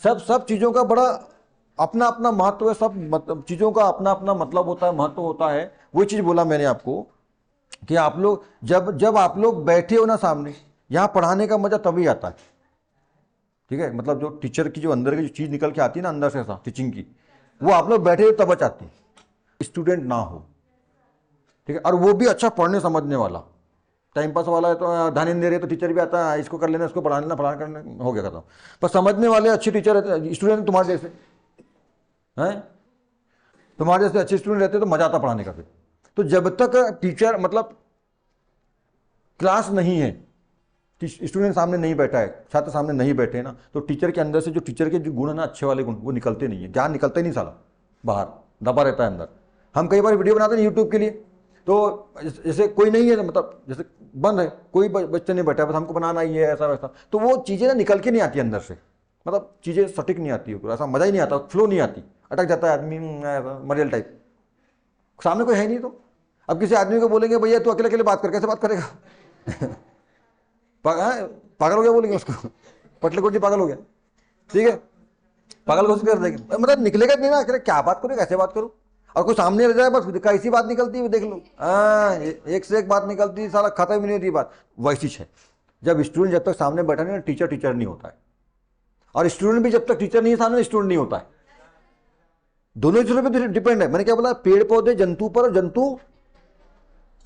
सब सब चीज़ों का बड़ा अपना अपना महत्व है, सब मतलब चीज़ों का अपना अपना मतलब होता है, महत्व होता है। वही चीज़ बोला मैंने आपको कि आप लोग जब जब आप लोग बैठे हो ना सामने, यहाँ पढ़ाने का मजा तभी आता है। ठीक है, मतलब जो टीचर की जो अंदर की जो चीज़ निकल के आती है ना अंदर से, ऐसा टीचिंग की, वो आप लोग बैठे हो तब आती है, स्टूडेंट ना हो। ठीक है, और वो भी अच्छा पढ़ने समझने वाला, टाइम पास वाला है तो ध्यान नहीं दे रहे तो टीचर भी आता है, इसको कर लेना, इसको पढ़ा लेना, पढ़ा करने हो गया खत्म। पर समझने वाले अच्छे टीचर रहते, स्टूडेंट तुम्हारे जैसे हैं, तुम्हारे जैसे अच्छे स्टूडेंट रहते तो मजा आता पढ़ाने का। फिर तो जब तक टीचर मतलब क्लास नहीं है, स्टूडेंट सामने नहीं बैठा है, छात्र सामने नहीं बैठे ना, तो टीचर के अंदर से जो टीचर के जो गुण है ना, अच्छे वाले गुण, वो निकलते नहीं है, ज्ञान निकलता ही नहीं साला, बाहर दबा रहता है अंदर। हम कई बार वीडियो बनाते हैं यूट्यूब के लिए, तो जैसे कोई नहीं है, मतलब जैसे बंद है, कोई बच्चे नहीं बैठा, बस हमको बनाना ही है ऐसा वैसा, तो वो चीज़ें ना निकल के नहीं आती अंदर से, मतलब चीज़ें सटीक नहीं आती, ऐसा मज़ा ही नहीं आता, फ्लो नहीं आती, अटक जाता है आदमी, मरियल टाइप। सामने कोई है नहीं तो अब किसी आदमी को बोलेंगे भैया तू अकेले अकेले बात कर, कैसे बात करेगा? पागल हो गया बोलेंगे उसको, पटले कोटी पागल हो गया। ठीक है, पागल घोषित कर देंगे, मतलब निकलेगा नहीं ना, क्या बात करूँ, कैसे बात करूँ। और कोई सामने रह जाए बस कैसी बात निकलती है देख लो, एक से एक बात निकलती है, साला खत्म ही नहीं होती बात। वैसी है जब स्टूडेंट जब तक सामने बैठा नहीं, टीचर टीचर नहीं होता है, और स्टूडेंट भी जब तक टीचर नहीं है सामने, स्टूडेंट नहीं होता है। दोनों चीजों पे डिपेंड है। मैंने क्या बोला, पेड़ पौधे जंतु पर, जंतु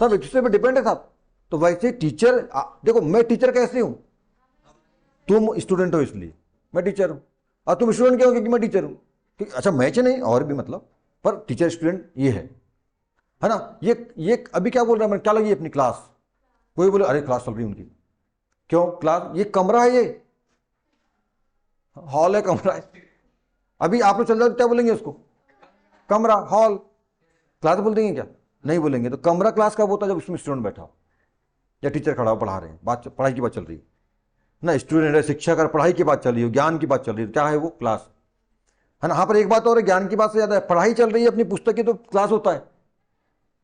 सब एक दूसरे पर डिपेंड है साहब। तो वैसे टीचर, देखो मैं टीचर कैसे हूं, तुम स्टूडेंट हो इसलिए मैं टीचर हूं, और तुम स्टूडेंट क्यों हो, क्योंकि मैं टीचर हूं। अच्छा मैच नहीं, और भी मतलब, पर टीचर स्टूडेंट ये है ना। ये अभी क्या बोल रहा है, मैं क्या लगी अपनी क्लास, कोई बोले अरे क्लास चल रही है उनकी, क्यों क्लास, ये कमरा है, ये हॉल है, कमरा है। अभी आप लोग चल जाओ क्या बोलेंगे उसको, कमरा, हॉल, क्लास बोल देंगे क्या, नहीं बोलेंगे। तो कमरा क्लास कब होता है, जब उसमें स्टूडेंट बैठा हो या टीचर खड़ा हो पढ़ा रहे हैं, बात पढ़ाई की बात चल रही है ना, स्टूडेंट है, शिक्षक और पढ़ाई की बात चल रही है, ज्ञान की बात चल रही है, क्या है वो, क्लास है ना। हाँ, पर एक बात और है, ज्ञान की बात से ज्यादा है, पढ़ाई चल रही है अपनी पुस्तक की तो क्लास होता है,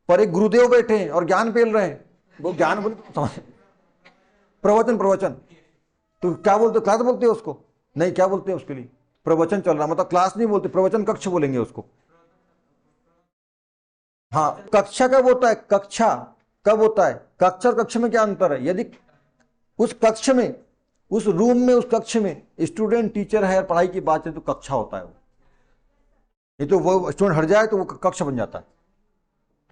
पर एक गुरुदेव बैठे हैं और ज्ञान पेल रहे हैं, वो ज्ञान बोले समझ, प्रवचन, प्रवचन, तो क्या बोलते, क्लास बोलते हैं उसको, नहीं क्या बोलते हैं उसके लिए, प्रवचन चल रहा, मतलब क्लास नहीं बोलते, प्रवचन कक्ष बोलेंगे उसको। हाँ, कक्षा कब होता है, कक्षा कब होता है, कक्षा और कक्ष में क्या अंतर है, यदि उस कक्ष में, उस रूम में, उस कक्ष में स्टूडेंट टीचर है और पढ़ाई की बात है तो कक्षा होता है वो, नहीं तो वो स्टूडेंट हट जाए तो वो कक्ष बन जाता है।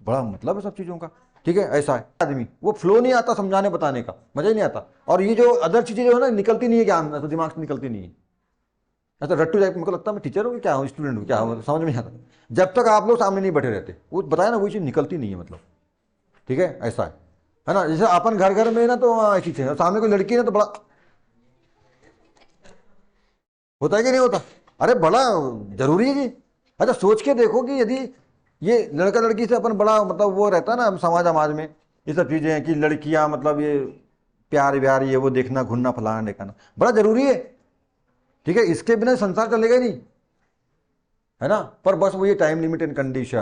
बड़ा मतलब है सब चीजों का। ठीक है, ऐसा है आदमी, वो फ्लो नहीं आता समझाने बताने का, मजा ही नहीं आता। और ये जो अदर चीजें जो है ना, निकलती नहीं है ज्ञान, तो दिमाग से निकलती नहीं है, ऐसा रट्टू टाइप। मुझको लगता है मैं टीचर हूँ क्या हूँ, स्टूडेंट हूँ क्या हूँ, समझ में नहीं आता जब तक आप लोग सामने नहीं बैठे रहते, वो बताया ना, वो चीज निकलती नहीं है मतलब। ठीक है, ऐसा है ना। जैसे अपन घर घर में ना तो ऐसी चीज है, सामने कोई लड़की है ना तो बड़ा होता है कि नहीं होता, अरे बड़ा जरूरी है जी। अच्छा सोच के देखो कि यदि ये लड़का लड़की से अपन बड़ा मतलब वो रहता है ना, समाज समाज में ये सब चीजें हैं कि लड़कियां मतलब ये प्यार व्यार ये वो देखना, घूमना, फलाना ढेकाना बड़ा जरूरी है। ठीक है, इसके बिना संसार चलेगा ही नहीं, है ना। पर बस वो ये टाइम लिमिट एंड कंडीशन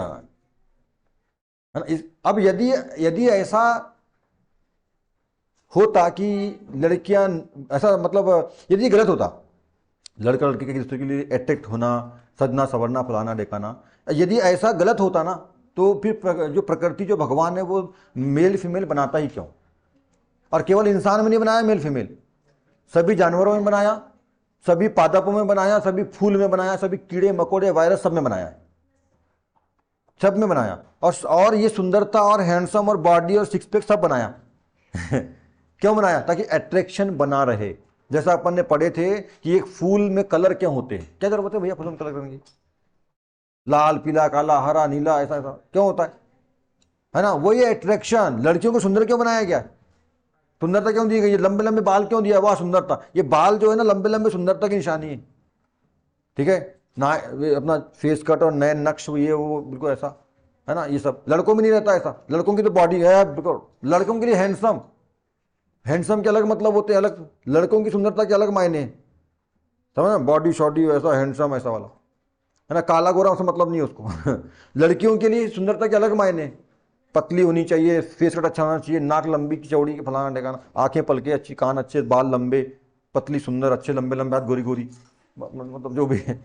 है ना। अब यदि यदि ऐसा होता कि लड़कियां, ऐसा मतलब यदि गलत होता, लड़का लड़की के रिश्ते के लिए अट्रैक्ट होना, सजना सवरना, फलाना ढेकाना, यदि ऐसा गलत होता ना, तो फिर जो प्रकृति, जो भगवान है, वो मेल फीमेल बनाता ही क्यों। और केवल इंसान में नहीं बनाया मेल फीमेल, सभी जानवरों में बनाया, सभी पादपों में बनाया, सभी फूल में बनाया, सभी कीड़े मकोड़े वायरस सब में बनाया है, सब में बनाया। और ये सुंदरता और हैंडसम और बॉडी और सिक्स पैक सब बनाया। क्यों बनाया, ताकि अट्रैक्शन बना रहे। जैसा अपन ने पढ़े थे कि एक फूल में कलर क्यों होते हैं, क्या जरूरत है भैया फूल में कलर करने की, लाल पीला काला हरा नीला ऐसा ऐसा क्यों होता है ना। वही अट्रैक्शन। लड़कियों को सुंदर क्यों बनाया गया, सुंदरता क्यों दी गई है, लंबे लंबे बाल क्यों दिया, वाह सुंदरता, ये बाल जो है ना लंबे लंबे सुंदरता की निशानी है। ठीक है ना, अपना फेस कट और नए नक्श ये वो बिल्कुल ऐसा है ना। ये सब लड़कों में नहीं रहता ऐसा, लड़कों की तो बॉडी है बिल्कुल, लड़कों के लिए हैंडसम, हैंडसम के अलग मतलब होते हैं, अलग लड़कों की सुंदरता के अलग मायने हैं, समझ, बॉडी शॉडी ऐसा हैंडसम ऐसा वाला है ना। काला गोरा उसका मतलब नहीं है उसको। लड़कियों के लिए सुंदरता के अलग मायने, पतली होनी चाहिए, फेस कट अच्छा होना चाहिए, नाक लंबी चौड़ी फलाना ढेकाना, आंखें पलके अच्छी, कान अच्छे, बाल लंबे, पतली सुंदर अच्छे लंबे लंबे हाथ, गोरी गोरी, मतलब जो भी है,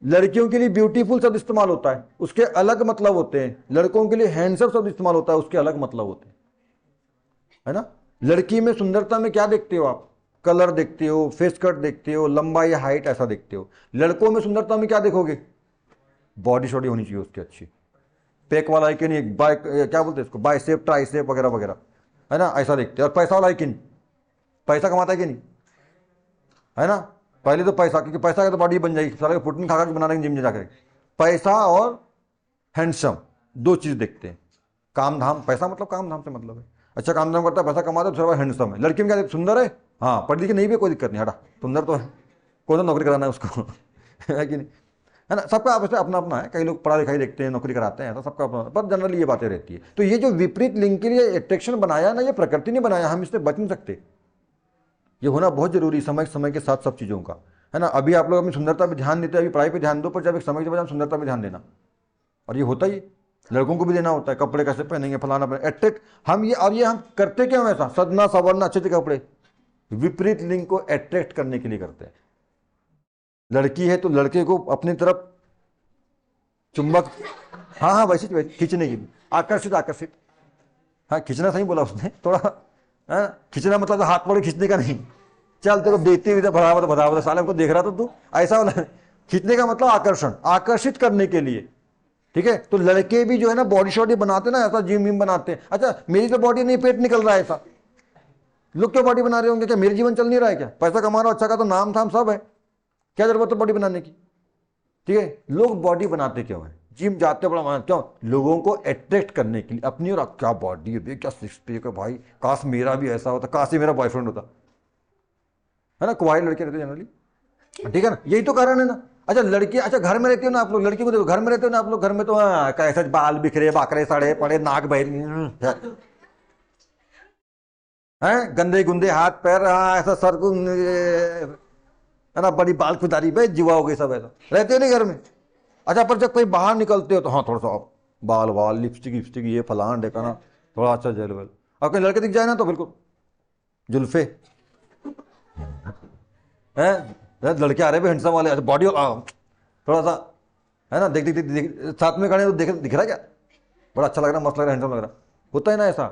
लड़कियों के लिए ब्यूटीफुल शब्द इस्तेमाल होता है, उसके अलग मतलब होते हैं। लड़कों के लिए हैंडसम शब्द इस्तेमाल होता है, उसके अलग मतलब होते हैं, है ना। लड़की में सुंदरता में क्या देखते हो आप? कलर देखते हो, फेस कट देखते हो, लंबाई या हाइट ऐसा देखते हो। लड़कों में सुंदरता में क्या देखोगे? बॉडी शॉडी होनी चाहिए उसकी अच्छी, पेक वाला है कि नहीं, बाय क्या बोलते हैं इसको, बाइसेप ट्राइसेप वगैरह वगैरह, है ना, ऐसा देखते हैं। और पैसा वाला है कि नहीं, पैसा कमाता है कि नहीं, है ना। पहले तो पैसा, क्योंकि पैसा का तो बॉडी बन जाएगी, सारे प्रोटीन खा खा के बना देंगे जिम में जाकर। पैसा और हैंडसम दो चीज देखते हैं। काम धाम, पैसा मतलब काम धाम से मतलब है, अच्छा काम धाम करता है, पैसा कमाता है, थोड़ा हैंडसम है। लड़की में क्या सुंदर है, हाँ पढ़ी लिखी नहीं भी कोई दिक्कत नहीं, हटा सुंदर तो है, कौन सा नौकरी कराना है उसको है कि नहीं, है ना। सबका आपस में अपना अपना है, कई लोग पढ़ा लिखाई देखते हैं, नौकरी कराते हैं, ऐसा सबका अपना, पर जनरली ये बातें रहती है। तो ये जो विपरीत लिंग के लिए अट्रैक्शन बनाया ना, ये प्रकृति ने बनाया, हम इससे बच नहीं सकते। ये होना बहुत जरूरी, समय समय के साथ सब चीज़ों का, है ना। अभी आप लोग अपनी सुंदरता पे ध्यान देते हैं, अभी पढ़ाई पे ध्यान दो, पर जब एक समय के बाद सुंदरता पे ध्यान देना, और ये होता ही, लड़कों को भी देना होता है, कपड़े कैसे पहनेंगे, फलाना पहने अट्रैक्ट हम ये, और ये हम करते क्यों ऐसा, सजना सवरना अच्छे अच्छे कपड़े, विपरीत लिंग को अट्रैक्ट करने के लिए करते हैं। लड़की है तो लड़के को अपनी तरफ चुंबक, हाँ हाँ वैसे खींचने की, आकर्षित आकर्षित, हाँ खींचना सही बोला उसने थोड़ा, हाँ खींचना मतलब तो हाथ पकड़ खींचने का नहीं, चल तेरे को देखते हुए बता साले को देख रहा था तू, ऐसा वाला खींचने का मतलब आकर्षण, आकर्षित करने के लिए, ठीक है। तो लड़के भी जो है ना बॉडी शॉडी बनाते ना, ऐसा जिम विम बनाते हैं। अच्छा मेरी तो बॉडी नहीं, पेट निकल रहा है, ऐसा लोग क्यों बॉडी बना रहे होंगे, क्या मेरे जीवन चल नहीं रहा है क्या? पैसा कमा रहा हो, अच्छा का तो नाम थाम सब है, क्या जरूरत है बॉडी बनाने की, ठीक है। लोग बॉडी बनाते क्यों है, जिम जाते बड़ा माना क्यों, लोगों को अट्रैक्ट करने के लिए अपनी, और क्या बॉडी है, क्या सिक्स पैक है भाई, काश मेरा भी ऐसा होता, काश ही मेरा बॉयफ्रेंड होता, है ना। कुंवारे लड़के रहते जनरली, ठीक है ना, यही तो कारण है ना। अच्छा लड़की, अच्छा घर में रहती हो ना आप लोग, लड़की को देखो घर में रहते हो ना आप लोग, घर में तो कैसे बाल बिखरे, बाकरे सड़े पड़े, नाक बहरी हैं, गंदे गुंदे हाथ पैर, हाँ ऐसा सर को, है ना, बड़ी बाल खुदारी पे जुआ हो गई, सब ऐसा रहते हो नहीं घर में। अच्छा पर जब कोई बाहर निकलते हो तो हाँ थोड़ा सा बाल वाल, लिपस्टिक लिपस्टिक, ये फलान ढेकाना, थोड़ा अच्छा जेल वेल, और कोई लड़के दिख जाए ना तो बिल्कुल जुल्फे हैं, लड़के आ रहे हैं हैंडसम वाले, बॉडी थोड़ा सा, है ना, देख देख देख साथ में खड़े तो देख दिख रहा है क्या, बड़ा अच्छा लग रहा है, मस्त लग रहा है, हैंडसम लग रहा है, होता है ना ऐसा।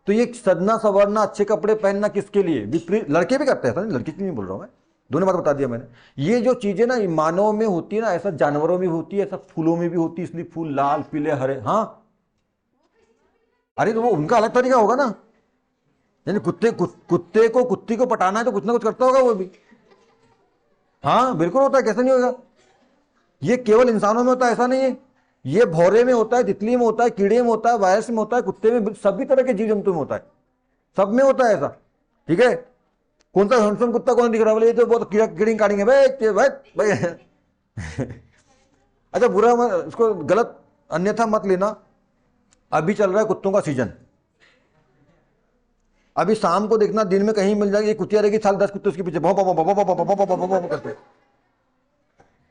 तो ये सजना संवरना, अच्छे कपड़े पहनना किसके लिए, विपरीत, लड़के भी करते हैं ऐसा नहीं, लड़की की नहीं बोल रहा हूं मैं, दोनों बात बता दिया मैंने। ये जो चीजें ना मानव में होती है ना, ऐसा जानवरों में भी होती है, ऐसा फूलों में भी होती है, इसलिए फूल लाल पीले हरे, हाँ अरे तो वो उनका अलग तरीका होगा ना, यानी कुत्ते को कुत्ती को पटाना है तो कुछ ना कुछ करता होगा वो भी, हाँ बिल्कुल होता है, कैसे नहीं होगा। ये केवल इंसानों में होता है ऐसा नहीं है, ये भौरे में होता है, तितली में होता है, कीड़े में होता है, वायरस में होता है, कुत्ते में, सभी तरह के जीव जंतु में होता है, सब में होता है ऐसा, ठीक है। कौन सा हैंडसम कुत्ता कौन दिख रहा है, बोले ये तो बहुत कीड़ा कीड़ी काटेंगे भाई भाई भाई अच्छा बुरा उसको गलत अन्यथा मत लेना, अभी चल रहा है कुत्तों का सीजन, अभी शाम को देखना, दिन में कहीं मिल जाएगी, ये कुतिया रहेगी, साल 10 कुत्ते उसके पीछे भौ भौ भौ भौ भौ भौ भौ भौ भौ करते,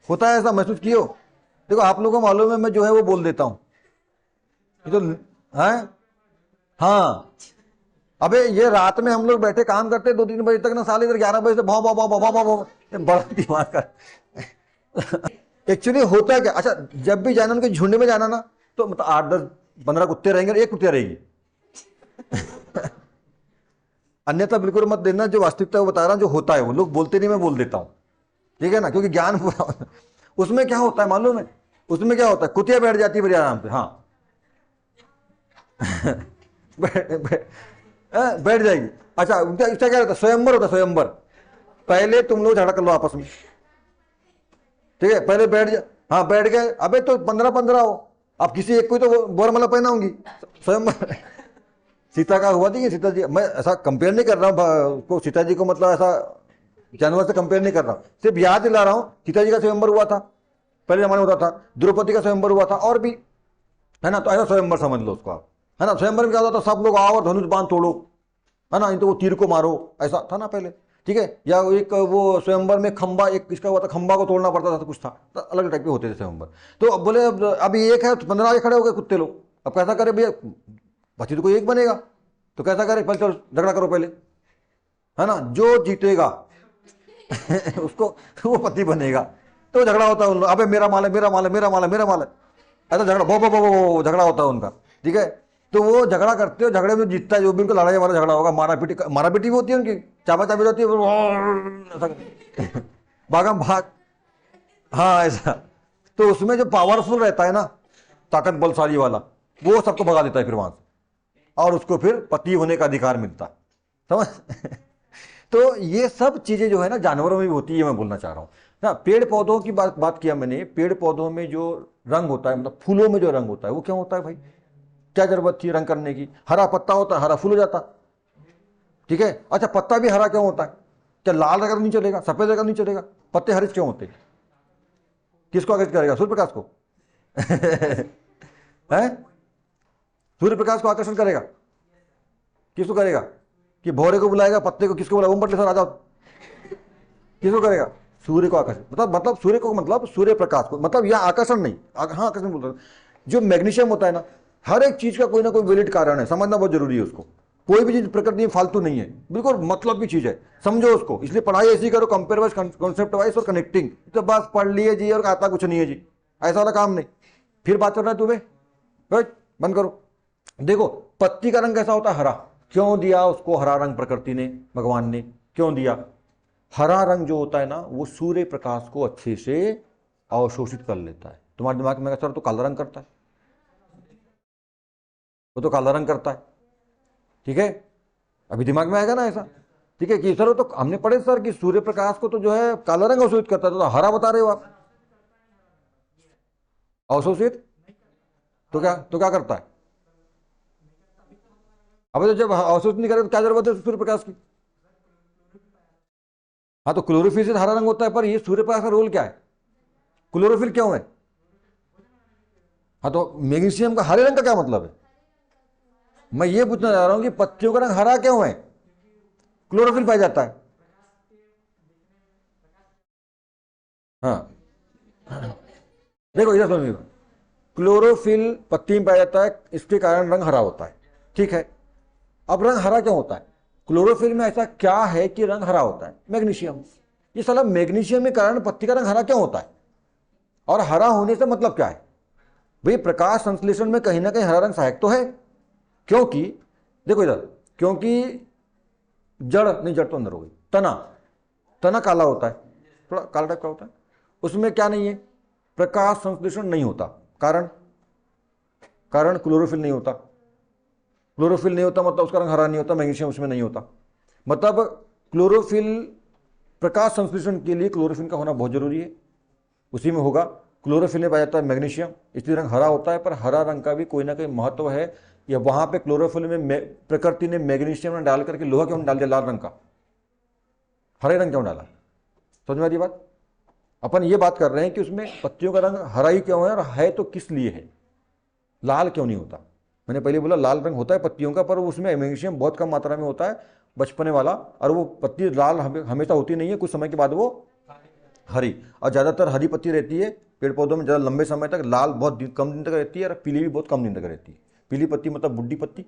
होता है ऐसा, महसूस कियो। देखो आप लोगों को मालूम है, मैं जो है वो बोल देता हूं, ये तो है, हाँ अबे ये रात में हम लोग बैठे काम करते 2-3 बजे तक ना, साले इधर 11 बजे से भाव भाव भाव भाव भाव भाव, बड़ा दिमाग का एक्चुअली होता है क्या, अच्छा जब भी जाना उनके झुंड में जाना ना, तो मतलब 8-10-15 कुत्ते रहेंगे और एक कुत्तिया रहेगी अन्यथा बिल्कुल मत देना, जो वास्तविकता वो बता रहा हूं, जो होता है वो लोग बोलते नहीं, मैं बोल देता हूं, ठीक है ना, क्योंकि ज्ञान पूरा उसमें क्या होता है मालूम है, उसमें क्या होता है, कुतिया बैठ जाती है बड़े आराम से, हाँ बैठ जाएगी। अच्छा उनका इसका क्या रहता है, स्वयंवर होता है, स्वयंवर, पहले तुम लोग झगड़ा कर लो आपस में, ठीक है, पहले बैठ जा, हाँ बैठ गए, अबे तो 15-15 हो, अब किसी एक को तो बोरमाला पहना होंगी, स्वयंवर सीता का हुआ थी, सीता जी, मैं ऐसा कंपेयर नहीं कर रहा हूँ उसको, सीता जी को मतलब ऐसा जानवर से कंपेयर नहीं कर रहा हूँ, सिर्फ याद दिला रहा हूँ, सीता जी का स्वयंवर हुआ था, पहले जमाने में होता था, द्रौपदी का स्वयंवर हुआ था, और भी, है ना, तो ऐसा स्वयंवर समझ लो उसको आप, है ना। स्वयंवर में क्या होता था, सब लोग आओ और धनुष बांध तोड़ो, है ना, तो वो तीर को मारो, ऐसा था ना पहले, ठीक है। या एक वो स्वयंवर में खंबा, एक किसका हुआ था, खंबा को तोड़ना पड़ता था, तो कुछ था, तो अलग टाइप के होते थे स्वयंवर। तो अब बोले अभी एक है तो 15 आगे खड़े हो गए कुत्ते लोग, अब कैसा करे भैया, बच्ची तो कोई एक बनेगा, तो कैसा करे, पहले चलो झगड़ा करो पहले, है ना, जो जीतेगा उसको वो पति बनेगा। तो झगड़ा होता है उन लोग, अबे मेरा माल है, मेरा माल है, मेरा माल है, मेरा माल है, ऐसा झगड़ा बो बो बो बो झगड़ा होता है उनका। ठीक है, तो वो झगड़ा करते हो, झगड़े में जीतता है जो भी, उनका लड़ाई वाला झगड़ा होगा, मारा पीटी भी होती है उनकी, चापा चापी होती है, ऐसा भागम भाग। हाँ ऐसा। तो उसमें जो पावरफुल रहता है ना, ताकत बलशाली वाला, वो सबको भगा देता है फिर वहां से, और उसको फिर पति होने का अधिकार मिलता है, समझ। तो ये सब चीजें जो है ना जानवरों में भी होती है, मैं बोलना चाह रहा हूं ना। पेड़ पौधों की बात किया मैंने। पेड़ पौधों में जो रंग होता है, मतलब फूलों में जो रंग होता है, वो क्या होता है भाई? क्या जरूरत थी रंग करने की? हरा पत्ता होता है, हरा फूल हो जाता। ठीक है, अच्छा पत्ता भी हरा क्यों होता है? क्या लाल रंग नहीं चलेगा, सफेद रंग नहीं चलेगा? पत्ते हरे क्यों होते हैं? किसको आकर्षित करेगा? सूर्य प्रकाश को। है, सूर्य प्रकाश को आकर्षण करेगा। किसको करेगा? कि भौरे को बुलाएगा, पत्ते को किसको बुलाएगा? ओम पटले सर आ जाओ। किसको करेगा? सूर्य को आकर्षण, मतलब सूर्य को, मतलब सूर्य प्रकाश को, मतलब यह आकर्षण नहीं, हाँ आकर्षण बोल रहा हूं। जो मैग्नीशियम होता है ना, हर एक चीज का कोई ना कोई वैलिड कारण है, समझना बहुत जरूरी है उसको। कोई भी चीज प्रकृति में फालतू नहीं है, बिल्कुल मतलब की चीज है, समझो उसको। इसलिए पढ़ाई ऐसी करो, कंपेयर वाइज, कॉन्सेप्ट वाइज और कनेक्टिंग। तो बस पढ़ लिए जी और आता कुछ नहीं है जी, ऐसा वाला काम नहीं। फिर बात करना है तुम्हें, बंद करो। देखो पत्ती का रंग कैसा होता है? हरा। क्यों दिया उसको हरा रंग प्रकृति ने, भगवान ने क्यों दिया? हरा रंग जो होता है ना, वो सूर्य प्रकाश को अच्छे से अवशोषित कर लेता है। तुम्हारे दिमाग में सर तो काला रंग करता है, वो तो काला रंग करता है। ठीक है, अभी दिमाग में आएगा ना ऐसा। ठीक है, कि सर तो हमने पढ़े सर कि सूर्य प्रकाश को तो जो है काला रंग अवशोषित करता है, तो हरा बता रहे हो आप अवशोषित। तो क्या करता है? अब तो जब अवशोषित नहीं करेगा तो क्या जरूरत है सूर्य प्रकाश की? हाँ, तो क्लोरोफिल से हरा रंग होता है, पर ये सूर्य प्रकाश का रोल क्या है? क्लोरोफिल क्यों है? हाँ, तो मैग्नीशियम का हरे रंग का क्या मतलब है? मैं ये पूछना चाह रहा हूं कि पत्तियों का रंग हरा क्यों है? क्लोरोफिल पाया जाता है। हाँ, देखो इधर समझिए, क्लोरोफिल पत्ती में पाया जाता है, इसके कारण रंग हरा होता है। ठीक है, अब रंग हरा क्यों होता है? क्लोरोफिल में ऐसा क्या है कि रंग हरा होता है? मैग्नीशियम। ये साला मैग्नीशियम के कारण पत्ती का रंग हरा क्यों होता है? और हरा होने से मतलब क्या है भाई? प्रकाश संश्लेषण में कहीं ना कहीं हरा रंग सहायक तो है, क्योंकि देखो इधर, क्योंकि जड़ नहीं, जड़ तो अंदर हो गई, तना, तना काला होता है, थोड़ा काला टाइप का होता है, उसमें क्या नहीं है? प्रकाश संश्लेषण नहीं होता। कारण, कारण क्लोरोफिल नहीं होता। क्लोरोफिल नहीं होता मतलब उसका रंग हरा नहीं होता, मैग्नीशियम उसमें नहीं होता। मतलब क्लोरोफिल, प्रकाश संश्लेषण के लिए क्लोरोफिल का होना बहुत जरूरी है, उसी में होगा। क्लोरोफिल में पाया जाता है मैग्नीशियम, इसलिए रंग हरा होता है। पर हरा रंग का भी कोई ना कोई महत्व है, या वहां पे क्लोरोफिल में प्रकृति ने मैग्नीशियम ने डाल करके लोहा क्यों डाल दिया लाल रंग का, हरे रंग क्यों डाला? समझ में आ रही बात? अपन ये बात कर रहे हैं कि उसमें पत्तियों का रंग हरा ही क्यों है, और है तो किस लिए है, लाल क्यों नहीं होता? मैंने पहले बोला लाल रंग होता है पत्तियों का, पर उसमें मैग्नीशियम बहुत कम मात्रा में होता है, बचपने वाला, और वो पत्ती लाल हमेशा होती नहीं है, कुछ समय के बाद वो हरी, और ज़्यादातर हरी पत्ती रहती है पेड़ पौधों में, ज़्यादा लंबे समय तक। लाल बहुत कम दिन तक रहती है, और पीली भी बहुत कम दिन तक रहती है। पीली पत्ती मतलब बुढ़ी पत्ती,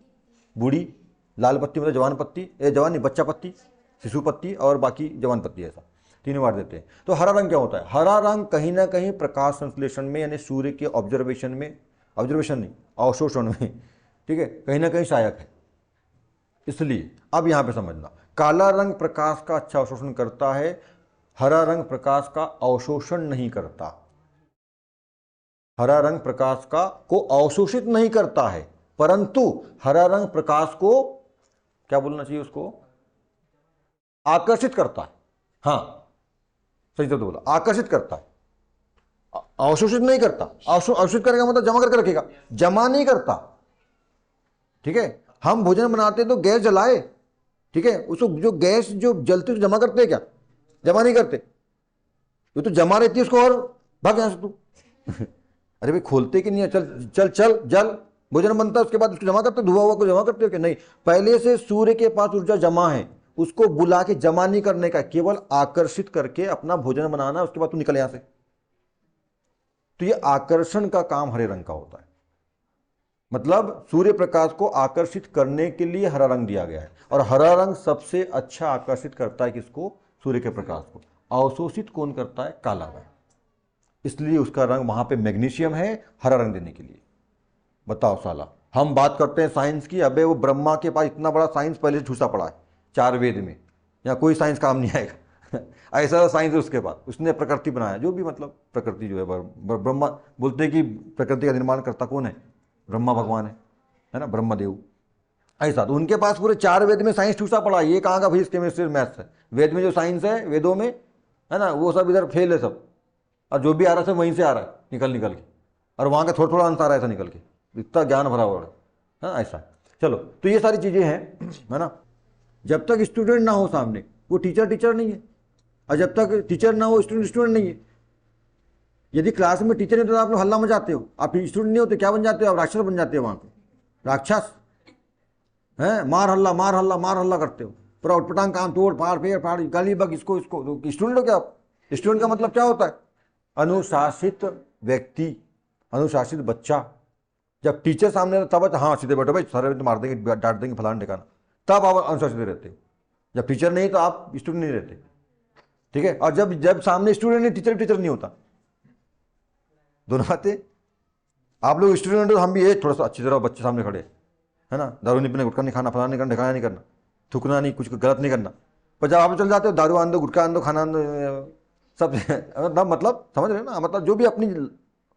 बूढ़ी। लाल पत्ती मतलब जवान पत्ती, जवान नहीं, बच्चा पत्ती, शिशु पत्ती, और बाकी जवान पत्ती, ऐसा तीनों बार देते हैं। तो हरा रंग क्या होता है? हरा रंग कहीं ना कहीं प्रकाश संश्लेषण में, यानी सूर्य के ऑब्जर्वेशन में, ऑब्जर्वेशन नहीं अवशोषण में, ठीक है, कहीं ना कहीं सहायक है। इसलिए अब यहां पे समझना, काला रंग प्रकाश का अच्छा अवशोषण करता है, हरा रंग प्रकाश का अवशोषण नहीं करता। हरा रंग प्रकाश को अवशोषित नहीं करता है, परंतु हरा रंग प्रकाश को, क्या बोलना चाहिए उसको, आकर्षित करता है। हाँ, सही तो बोला, आकर्षित करता है, अवशोषित नहीं करता। अवशोषित करेगा मतलब जमा करके रखेगा, जमा नहीं करता। ठीक है, हम भोजन बनाते तो गैस जलाए, ठीक है, उसको जो गैस जो जलती है जमा करते हैं क्या? जमा नहीं करते। ये तो जमा रहती है उसको, और भाग यहां से तू। अरे भाई खोलते कि नहीं है, चल चल चल जल, भोजन बनता है उसके बाद उसको जमा करते, धुआ हुआ को जमा करते हो कि नहीं? पहले से सूर्य के पास ऊर्जा जमा है, उसको बुला के जमा नहीं करने का, केवल आकर्षित करके अपना भोजन बनाना, उसके बाद तू निकल यहां से। तो ये आकर्षण का काम हरे रंग का होता है, मतलब सूर्य प्रकाश को आकर्षित करने के लिए हरा रंग दिया गया है। और हरा रंग सबसे अच्छा आकर्षित करता है किसको? सूर्य के प्रकाश को। अवशोषित कौन करता है? काला रंग। इसलिए उसका रंग वहां पे मैग्नीशियम है हरा रंग देने के लिए। बताओ साला, हम बात करते हैं साइंस की, अबे वो ब्रह्मा के पास इतना बड़ा साइंस पहले से ठूसा पड़ा है 4 वेद में, या कोई साइंस काम नहीं आएगा ऐसा साइंस है उसके पास। उसने प्रकृति बनाया, जो भी मतलब प्रकृति जो है ब्रह्मा बोलते हैं कि प्रकृति का निर्माण करता कौन है? ब्रह्मा भगवान है ना, ब्रह्मदेव। ऐसा तो उनके पास पूरे 4 वेद में साइंस ठूसा पड़ा है। ये कहाँ का फिजिक्स केमिस्ट्री मैथ्स है? वेद में जो साइंस है वेदों में, है ना, वो सब इधर फेल है सब। और जो भी आ रहा है सब वहीं से आ रहा है निकल निकल के, और वहाँ का थोड़ा थोड़ा अंश आ रहा है ऐसा निकल के, इतना ज्ञान भरा हुआ है। हाँ ऐसा। चलो, तो ये सारी चीज़ें हैं, है ना। जब तक स्टूडेंट ना हो सामने, वो टीचर नहीं है, और जब तक टीचर ना हो स्टूडेंट नहीं है। यदि क्लास में टीचर नहीं तो आप लोग हल्ला मचाते हो, आप स्टूडेंट नहीं होते क्या बन जाते हो? आप राक्षस बन जाते हो वहाँ पे, राक्षस हैं, मार हल्ला मार हल्ला मार हल्ला करते हो, पूरा उटपटांग काम तोड़ फाड़ फेर फाड़ गाली बग इसको इसको। तो स्टूडेंट हो क्या आप? स्टूडेंट का मतलब क्या होता है? अनुशासित व्यक्ति, अनुशासित बच्चा। जब टीचर सामने तब हाँ सीधे बैठो भाई, सर तो मार देंगे डांट देंगे फलाना ठिकाना, तब आप अनुशासित रहते हो। जब टीचर नहीं तो आप स्टूडेंट नहीं रहते, ठीक है। और जब जब सामने स्टूडेंट नहीं, टीचर नहीं होता, दोनों बातें। आप लोग स्टूडेंट हो, हम भी ये थोड़ा सा अच्छी तरह बच्चे सामने खड़े, है ना, दारू नहीं पीना, गुटखा नहीं खाना, फलाना नहीं करना, ढकाना नहीं करना, थूकना नहीं, कुछ गलत नहीं करना। पर जब आप चल जाते हो दारू आन दो, गुटखा आन दो, खाना आन दो, सब मतलब समझ रहे हो ना, मतलब जो भी अपनी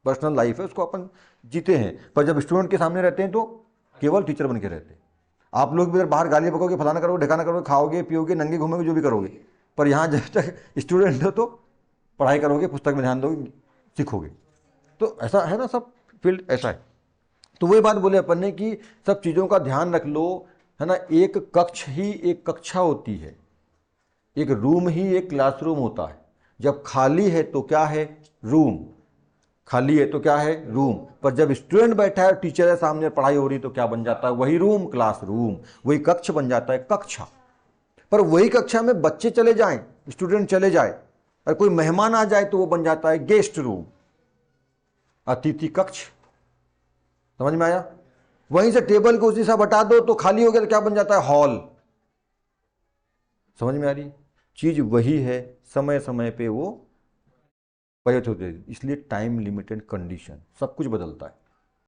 पर्सनल लाइफ है उसको अपन जीते हैं। पर जब स्टूडेंट के सामने रहते हैं तो केवल टीचर बन के रहते हैं। आप लोग भी इधर बाहर गाली पकोगे, फलाना करोगे, ढकाना करोगे, खाओगे पियोगे, नंगे घूमोगे, जो भी करोगे, पर यहाँ जब तक स्टूडेंट हो तो पढ़ाई करोगे, पुस्तक में ध्यान दोगे, सीखोगे। तो ऐसा है ना, सब फील्ड ऐसा है। तो वही बात बोले अपन ने कि सब चीज़ों का ध्यान रख लो, है ना। एक कक्ष ही एक कक्षा होती है, एक रूम ही एक क्लासरूम होता है। जब खाली है तो क्या है? रूम। खाली है तो क्या है? रूम। पर जब स्टूडेंट बैठा है, टीचर है सामने, पढ़ाई हो रही, तो क्या बन जाता है? वही रूम, क्लासरूम। वही कक्ष बन जाता है, कक्षा। पर वही कक्षा में बच्चे चले जाएं, स्टूडेंट चले जाए, और कोई मेहमान आ जाए तो वो बन जाता है गेस्ट रूम, अतिथि कक्ष। समझ में आया? वहीं से टेबल को उसी सा बटा दो तो खाली हो गया, तो क्या बन जाता है? हॉल। समझ में आ रही? चीज वही है, समय समय पे वो परिवर्तित होती है। इसलिए टाइम लिमिटेड कंडीशन, सब कुछ बदलता है।